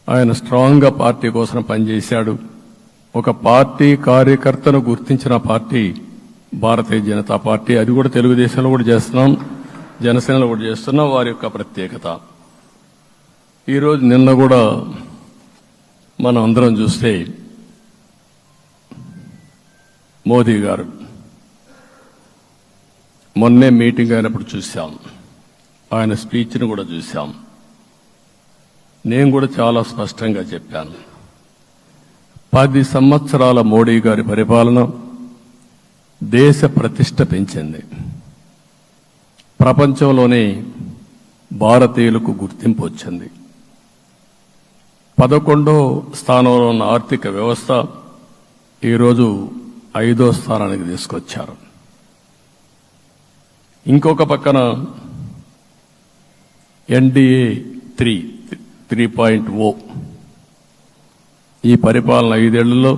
ఆయన స్ట్రాంగ్గా పార్టీ కోసం పనిచేశాడు. ఒక పార్టీ కార్యకర్తను గుర్తించిన పార్టీ భారతీయ జనతా పార్టీ. అది కూడా తెలుగుదేశంలో కూడా చేస్తున్నాం, జనసేనలో కూడా చేస్తున్నాం. వారి యొక్క ప్రత్యేకత. ఈరోజు నిన్న కూడా మనం అందరం చూస్తే మోదీ గారు మొన్నే మీటింగ్ అయినప్పుడు చూశాం, ఆయన స్పీచ్ను కూడా చూశాం. నేను కూడా చాలా స్పష్టంగా చెప్పాను, 10 సంవత్సరాల మోడీ గారి పరిపాలన దేశ ప్రతిష్ట పెంచింది. ప్రపంచంలోనే భారతీయులకు గుర్తింపు వచ్చింది. 11వ స్థానంలో ఉన్న ఆర్థిక వ్యవస్థ ఈరోజు 5వ స్థానానికి తీసుకొచ్చారు. ఇంకొక పక్కన ఎన్డీఏ 3.0 ఈ పరిపాలన 5 ఏళ్లలో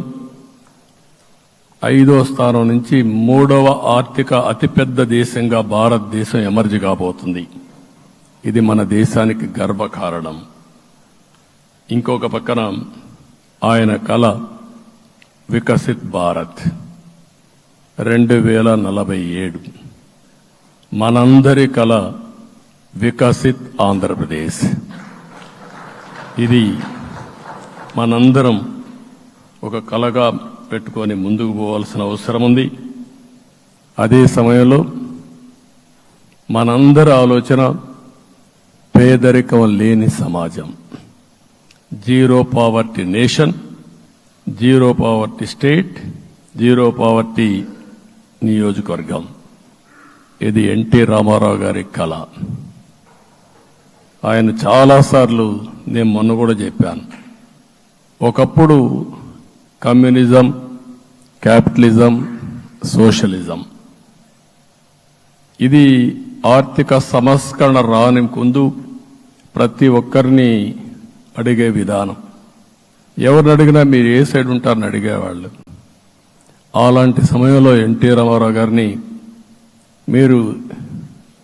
5వ స్థానం నుంచి 3వ ఆర్థిక అతిపెద్ద దేశంగా భారతదేశం ఎమర్జ్ కాబోతుంది. ఇది మన దేశానికి గర్వకారణం. ఇంకొక పక్కన ఆయన కల వికసిత్ భారత్ 2047, మనందరి కల వికసిత్ ఆంధ్రప్రదేశ్. ఇది మనందరం ఒక కలగా పెట్టుకొని ముందుకు పోవాల్సిన అవసరం ఉంది. అదే సమయంలో మనందరి ఆలోచన పేదరికం లేని సమాజం, zero poverty nation, zero poverty state, zero poverty నియోజకవర్గం. ఇది ఎన్టీ రామారావు గారి కళ. ఆయన చాలాసార్లు నేను మొన్న కూడా చెప్పాను, ఒకప్పుడు కమ్యూనిజం, క్యాపిటలిజం, సోషలిజం ఇది ఆర్థిక సంస్కరణ రాని ముందు ప్రతి ఒక్కరిని అడిగే విధానం. ఎవరిని అడిగినా మీరు ఏ సైడ్ ఉంటారని అడిగేవాళ్ళు. అలాంటి సమయంలో ఎన్టీ రామారావు గారిని మీరు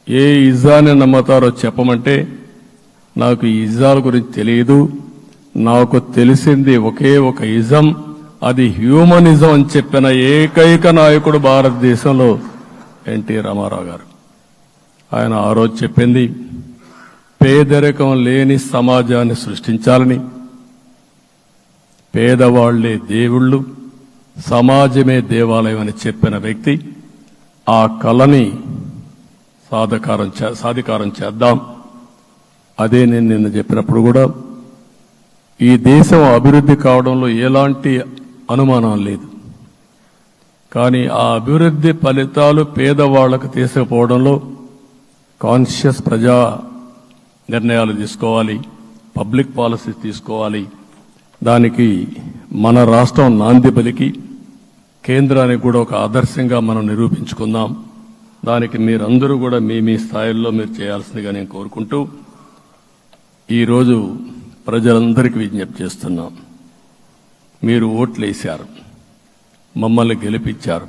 ఏ ఇజాన్ని నమ్ముతారో చెప్పమంటే నాకు ఈ ఇజాల గురించి తెలియదు, నాకు తెలిసింది ఒకే ఒక ఇజం, అది హ్యూమనిజం అని చెప్పిన ఏకైక నాయకుడు భారతదేశంలో ఎన్టీ రామారావు గారు. ఆయన ఆ రోజు చెప్పింది పేదరికం లేని సమాజాన్ని సృష్టించాలని, పేదవాళ్లే దేవుళ్ళు, సమాజమే దేవాలయం అని చెప్పిన వ్యక్తి. ఆ కళని సాధికారం చేద్దాం. అదే నేను నిన్న చెప్పినప్పుడు కూడా ఈ దేశం అభివృద్ధి కావడంలో ఎలాంటి అనుమానం లేదు. కానీ ఆ అభివృద్ధి ఫలితాలు పేదవాళ్లకు తీసుకుపోవడంలో కాన్షియస్ ప్రజా నిర్ణయాలు తీసుకోవాలి, పబ్లిక్ పాలసీ తీసుకోవాలి. దానికి మన రాష్ట్రం నాంది పలికి కేంద్రానికి కూడా ఒక ఆదర్శంగా మనం నిరూపించుకుందాం. దానికి మీరందరూ కూడా మీ స్థాయిల్లో మీరు చేయాల్సిందిగా నేను కోరుకుంటూ ఈరోజు ప్రజలందరికీ విజ్ఞప్తి చేస్తున్నాం. మీరు ఓట్లేశారు, మమ్మల్ని గెలిపించారు,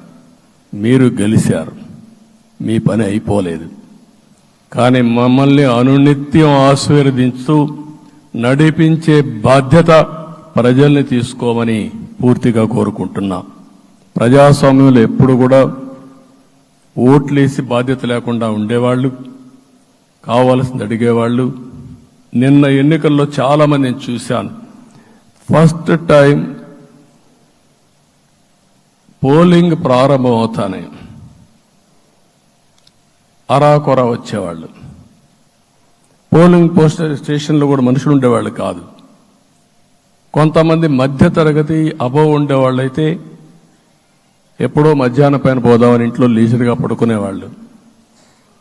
మీరు గెలిచారు, మీ పని అయిపోలేదు. కానీ మమ్మల్ని అనునిత్యం ఆశీర్వదించుతూ నడిపించే బాధ్యత ప్రజల్ని తీసుకోమని పూర్తిగా కోరుకుంటున్నా. ప్రజాస్వామ్యంలో ఎప్పుడు కూడా ఓట్లేసి బాధ్యత లేకుండా ఉండేవాళ్లు, కావాల్సింది అడిగేవాళ్లు. నిన్న ఎన్నికల్లో చాలా మందిని చూశాను. ఫస్ట్ టైం పోలింగ్ ప్రారంభం అవుతానే అరాకొర వచ్చేవాళ్ళు. పోలింగ్ పోస్ట్ స్టేషన్లో కూడా మనుషులు ఉండేవాళ్ళు కాదు. కొంతమంది మధ్య తరగతి అబవ్ ఉండేవాళ్ళైతే ఎప్పుడో మధ్యాహ్నం పైన పోదామని ఇంట్లో లీజర్గా పడుకునేవాళ్ళు.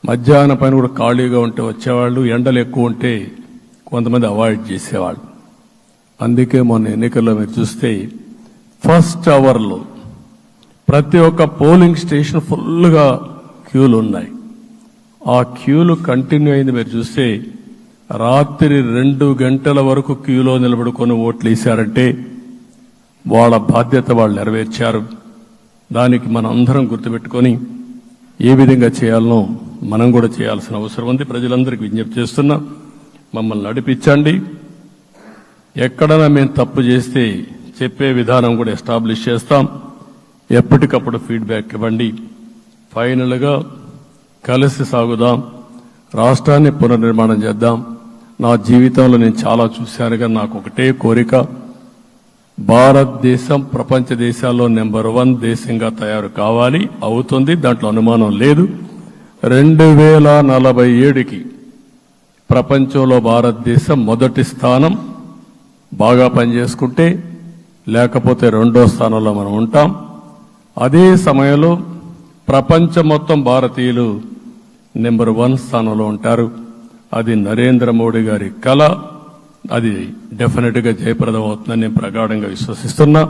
మధ్యాహ్నం పైన కూడా ఖాళీగా ఉంటే వచ్చేవాళ్ళు. ఎండలు ఎక్కువ ఉంటే కొంతమంది అవాయిడ్ చేసేవాళ్ళు. అందుకే మొన్న ఎన్నికల్లో మీరు చూస్తే ఫస్ట్ అవర్లో ప్రతి ఒక్క పోలింగ్ స్టేషన్ ఫుల్గా క్యూలు ఉన్నాయి. ఆ క్యూలు కంటిన్యూ అయింది. మీరు చూస్తే రాత్రి 2 గంటల వరకు క్యూలో నిలబడుకొని ఓట్లు వేశారంటే వాళ్ళ బాధ్యత వాళ్ళు నెరవేర్చారు. దానికి మనం అందరం గుర్తుపెట్టుకొని ఏ విధంగా చేయాలనో మనం కూడా చేయాల్సిన అవసరం ఉంది. ప్రజలందరికీ విజ్ఞప్తి చేస్తున్నా, మమ్మల్ని నడిపించండి. ఎక్కడైనా మేము తప్పు చేస్తే చెప్పే విధానం కూడా ఎస్టాబ్లిష్ చేస్తాం. ఎప్పటికప్పుడు ఫీడ్బ్యాక్ ఇవ్వండి. ఫైనల్గా కలిసి సాగుదాం, రాష్ట్రాన్ని పునర్నిర్మాణం చేద్దాం. నా జీవితంలో నేను చాలా చూశాను, కానీ నాకు ఒకటే కోరిక, భారతదేశం ప్రపంచ దేశాల్లో నెంబర్ 1 దేశంగా తయారు కావాలి. అవుతుంది, దాంట్లో అనుమానం లేదు. 2047కి ప్రపంచంలో భారతదేశం మొదటి స్థానం బాగా పనిచేసుకుంటే, లేకపోతే 2వ స్థానంలో మనం ఉంటాం. అదే సమయంలో ప్రపంచం మొత్తం భారతీయులు నెంబర్ 1 స్థానంలో ఉంటారు. అది నరేంద్ర మోడీ గారి కల. అది డెఫినెట్ గా జయప్రదం అవుతుందని నేను ప్రగాఢంగా విశ్వసిస్తున్నా.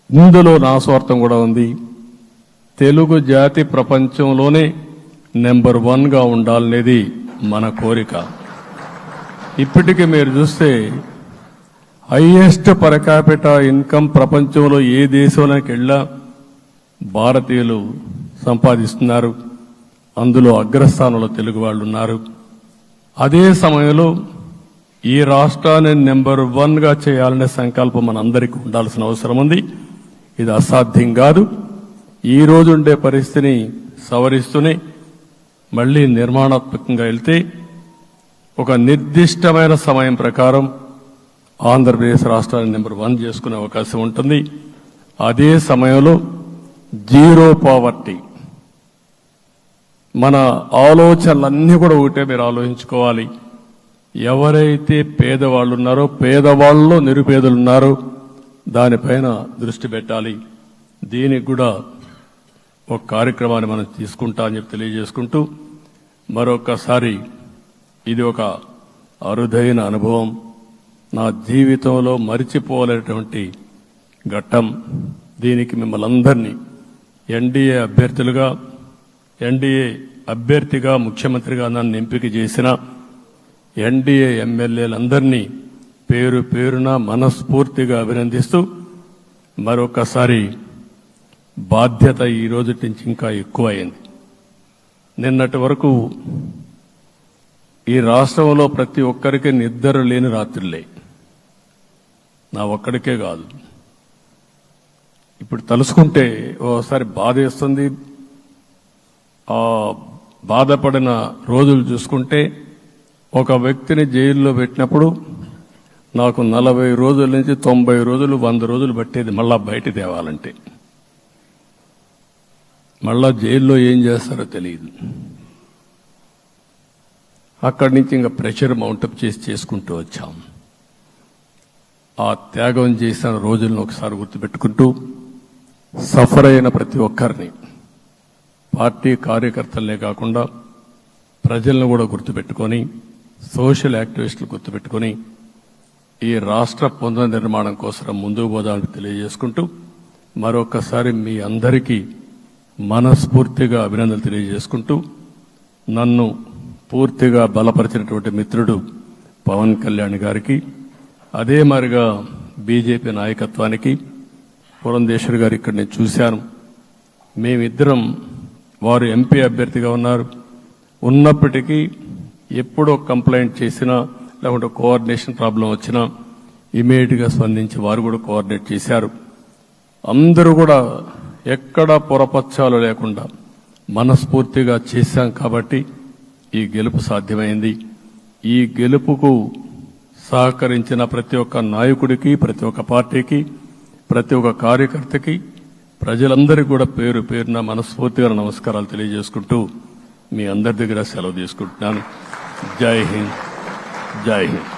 ఇందులో నా స్వార్థం కూడా ఉంది. తెలుగు జాతి ప్రపంచంలోనే నెంబర్ 1గా ఉండాలనేది మన కోరిక. ఇప్పటికీ మీరు చూస్తే హైయెస్ట్ పర్ క్యాపిటా ఇన్కమ్ ప్రపంచంలో ఏ దేశంలోకి వెళ్ళా భారతీయులు సంపాదిస్తున్నారు. అందులో అగ్రస్థానంలో తెలుగు వాళ్ళు ఉన్నారు. అదే సమయంలో ఈ రాష్ట్రాన్ని నెంబర్ 1గా చేయాలనే సంకల్పం మనందరికీ ఉండాల్సిన అవసరం ఉంది. ఇది అసాధ్యం కాదు. ఈ రోజు ఉండే పరిస్థితిని సవరిస్తూనే మళ్లీ నిర్మాణాత్మకంగా వెళ్తే ఒక నిర్దిష్టమైన సమయం ప్రకారం ఆంధ్రప్రదేశ్ రాష్ట్రాన్ని నెంబర్ 1 చేసుకునే అవకాశం ఉంటుంది. అదే సమయంలో జీరో పావర్టీ. మన ఆలోచనలన్నీ కూడా ఒకటే మీరు ఆలోచించుకోవాలి. ఎవరైతే పేదవాళ్ళు ఉన్నారో, పేదవాళ్ళలో నిరుపేదలు ఉన్నారో దానిపైన దృష్టి పెట్టాలి. దీనికి కూడా ఒక కార్యక్రమాన్ని మనం తీసుకుంటా అని చెప్పి తెలియజేసుకుంటూ, మరొకసారి ఇది ఒక అరుదైన అనుభవం, నా జీవితంలో మరిచిపోలేనటువంటి ఘట్టం. దీనికి మిమ్మల్ని అందరినీ ఎన్డీఏ అభ్యర్థిగా ముఖ్యమంత్రిగా నన్ను ఎంపిక చేసిన ఎన్డీఏ ఎమ్మెల్యేలందరినీ పేరు పేరున మనస్ఫూర్తిగా అభినందిస్తూ, మరొకసారి బాధ్యత ఈ రోజు నుంచి ఇంకా ఎక్కువైంది. నిన్నటి వరకు ఈ రాష్ట్రంలో ప్రతి ఒక్కరికి నిద్ర లేని రాత్రులే, నా ఒక్కడికే కాదు. ఇప్పుడు తలుసుకుంటే ఓసారి బాధేస్తుంది. ఆ బాధపడిన రోజులు చూసుకుంటే, ఒక వ్యక్తిని జైల్లో పెట్టినప్పుడు నాకు 40 రోజుల నుంచి 90 రోజులు 100 రోజులు పట్టేది మళ్ళా బయట తేవాలంటే. మళ్ళా జైల్లో ఏం చేస్తారో తెలియదు. అక్కడి నుంచి ఇంకా ప్రెషర్ మౌంటప్ చేసుకుంటూ వచ్చాం. ఆ త్యాగం చేసిన రోజులను ఒకసారి గుర్తుపెట్టుకుంటూ, సఫర్ అయిన ప్రతి ఒక్కరిని, పార్టీ కార్యకర్తలనే కాకుండా ప్రజలను కూడా గుర్తుపెట్టుకొని, సోషల్ యాక్టివిస్టులు గుర్తుపెట్టుకొని ఈ రాష్ట్ర పునర్నిర్మాణం కోసం ముందుకు పోదామని తెలియజేసుకుంటూ, మరొకసారి మీ అందరికీ మనస్ఫూర్తిగా అభినందనలు తెలియజేసుకుంటూ, నన్ను పూర్తిగా బలపరిచినటువంటి మిత్రుడు పవన్ కళ్యాణ్ గారికి, అదే మాదిరిగా బీజేపీ నాయకత్వానికి, పురంధేశ్వరి గారు ఇక్కడ నేను చూశాను. మేమిద్దరం, వారు ఎంపీ అభ్యర్థిగా ఉన్నప్పటికీ ఎప్పుడో కంప్లైంట్ చేసినా లేకుంటే కోఆర్డినేషన్ ప్రాబ్లం వచ్చినా ఇమీడియట్గా స్పందించి వారు కూడా కోఆర్డినేట్ చేశారు. అందరూ కూడా ఎక్కడా పొరపచ్చాలు లేకుండా మనస్ఫూర్తిగా చేశాం కాబట్టి ఈ గెలుపు సాధ్యమైంది. ఈ గెలుపుకు సహకరించిన ప్రతి ఒక్క నాయకుడికి, ప్రతి ఒక్క పార్టీకి, ప్రతి ఒక్క కార్యకర్తకి, ప్రజలందరికీ కూడా పేరు పేరున మనస్ఫూర్తిగా నమస్కారాలు తెలియజేసుకుంటూ మీ అందరి దగ్గర సెలవు తీసుకుంటున్నాను. జై హింద్, జై హింద్.